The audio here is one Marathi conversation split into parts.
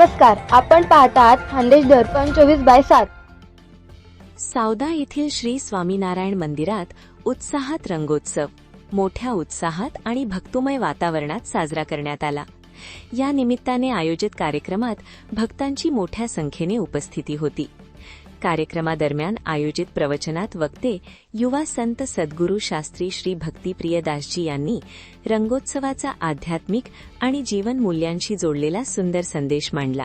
नमस्कार, आपण पाहतात खानदेश दर्पण 24/7. सावदा येथील श्री स्वामीनारायण मंदिरात उत्साहात रंगोत्सव मोठ्या उत्साहात आणि भक्तिमय वातावरणात साजरा करण्यात आला. या निमित्ताने आयोजित कार्यक्रमात भक्तांची मोठ्या संख्येने उपस्थिती होती. कार्यक्रमादरम्यान आयोजित प्रवचनात वक्ते युवा संत सद्गुरू शास्त्री श्री भक्तिप्रियदासजी यांनी रंगोत्सवाचा आध्यात्मिक आणि जीवन मूल्यांशी जोडलेला सुंदर संदेश मांडला.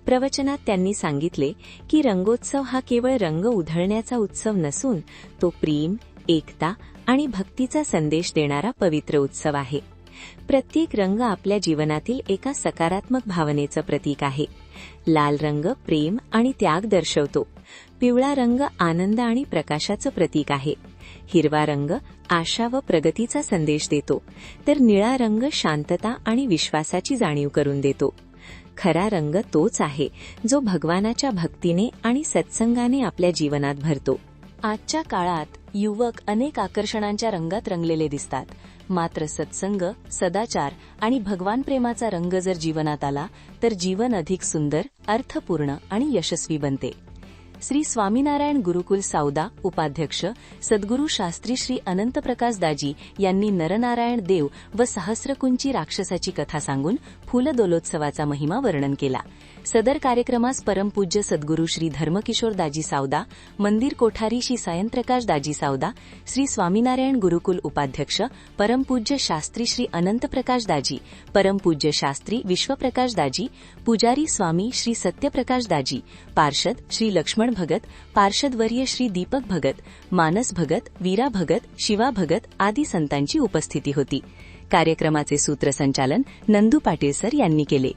प्रवचनात त्यांनी सांगितले की रंगोत्सव हा केवळ रंग उधळण्याचा उत्सव नसून तो प्रेम, एकता आणि भक्तीचा संदेश देणारा पवित्र उत्सव आहे. प्रत्येक रंग आपल्या जीवनातील एका सकारात्मक भावनेचं प्रतीक आहे. लाल रंग प्रेम आणि त्याग दर्शवतो. पिवळा रंग आनंद आणि प्रकाशाचं प्रतीक आहे. हिरवा रंग आशा व प्रगतीचा संदेश देतो, तर निळा रंग शांतता आणि विश्वासाची जाणीव करून देतो. खरा रंग तोच आहे जो भगवानाच्या भक्तीने आणि सत्संगाने आपल्या जीवनात भरतो. आजच्या काळात युवक अनेक आकर्षणांच्या रंगात रंगलेले दिसतात. मात्र सत्संग, सदाचार आणि भगवान प्रेमाचा रंग जर जीवनात आला तर जीवन अधिक सुंदर, अर्थपूर्ण आणि यशस्वी बनते. श्री स्वामीनारायण गुरुकुल सावदा उपाध्यक्ष सद्गुरू शास्त्री श्री अनंतप्रकाश दाजी यांनी नरनारायण देव व सहस्रकुंची राक्षसाची कथा सांगून फुलदोलोत्सवाचा महिमा वर्णन केला. सदर कार्यक्रमास परमपूज्य सद्गुरू श्री धर्मकिशोर दाजी सावदा, मंदिर कोठारी श्री सायंप्रकाश दाजी सावदा, श्री स्वामीनारायण गुरुकुल उपाध्यक्ष परमपूज्य शास्त्री श्री अनंतप्रकाश दाजी, परमपूज्य शास्त्री विश्वप्रकाश दाजी, पुजारी स्वामी श्री सत्यप्रकाश दाजी, पार्षद श्री लक्ष्मण भगत, पार्षदवर्य श्री दीपक भगत, मानस भगत, वीरा भगत, शिवा भगत आदी संतांची उपस्थिती होती. कार्यक्रमाचे सूत्रसंचालन नंदू पाटील सर यांनी केले.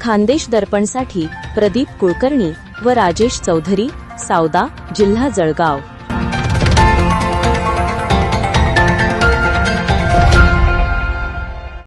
खानदेश दर्पणसाठी प्रदीप कुलकर्णी व राजेश चौधरी, सावदा, जिल्हा जळगाव.